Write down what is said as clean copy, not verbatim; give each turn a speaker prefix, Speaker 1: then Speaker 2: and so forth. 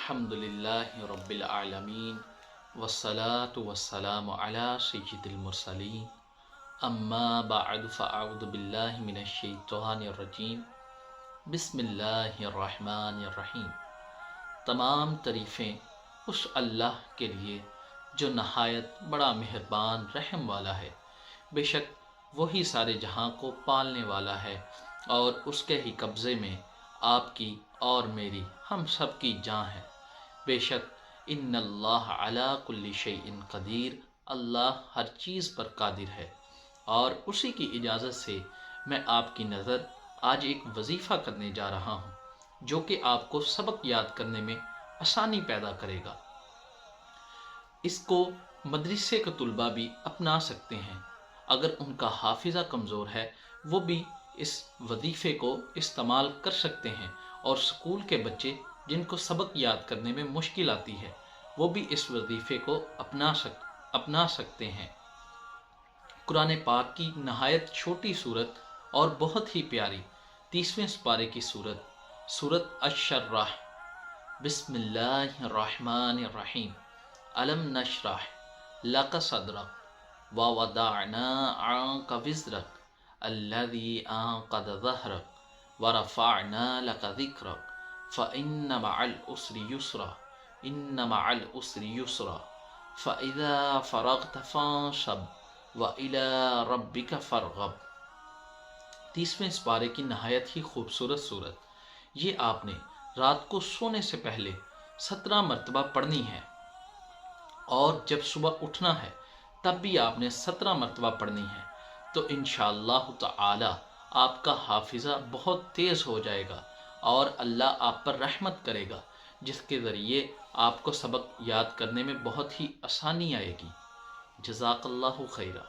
Speaker 1: الحمدللہ رب العالمین والصلاة والسلام علی سید المرسلین اما بعد فاعوذ باللہ من الشیطان الرجیم بسم اللہ الرحمن الرحیم۔ تمام تعریفیں اس اللہ کے لیے جو نہایت بڑا مہربان رحم والا ہے۔ بے شک وہی سارے جہاں کو پالنے والا ہے اور اس کے ہی قبضے میں آپ کی اور میری ہم سب کی جان ہے۔ بے شک ان اللہ علی کل شیء قدیر، اللہ ہر چیز پر قادر ہے۔ اور اسی کی اجازت سے میں آپ کی نظر آج ایک وظیفہ کرنے جا رہا ہوں جو کہ آپ کو سبق یاد کرنے میں آسانی پیدا کرے گا۔ اس کو مدرسے کے طلباء بھی اپنا سکتے ہیں، اگر ان کا حافظہ کمزور ہے وہ بھی اس وظیفے کو استعمال کر سکتے ہیں، اور اسکول کے بچے جن کو سبق یاد کرنے میں مشکل آتی ہے وہ بھی اس وظیفے کو اپنا سکتے ہیں۔ قرآن پاک کی نہایت چھوٹی صورت اور بہت ہی پیاری 30ویں سپارے کی سورت الشرح۔ بسم اللہ الرحمن الرحیم۔ الم نشرح لک صدرک ووضعنا عنک وزرک الذی انقض ظہرک ورفعنا لک ذکرک فإن مع العسر یسرا ان مع العسر یسرا فإذا فرغت فانصب وإلی ربک فارغب۔ 30ویں سپارے کی نہایت ہی خوبصورت صورت، یہ آپ نے رات کو سونے سے پہلے 17 مرتبہ پڑھنی ہے، اور جب صبح اٹھنا ہے تب بھی آپ نے 17 مرتبہ پڑھنی ہے، تو انشاءاللہ تعالی آپ کا حافظہ بہت تیز ہو جائے گا اور اللہ آپ پر رحمت کرے گا، جس کے ذریعے آپ کو سبق یاد کرنے میں بہت ہی آسانی آئے گی۔ جزاک اللہ خیرہ۔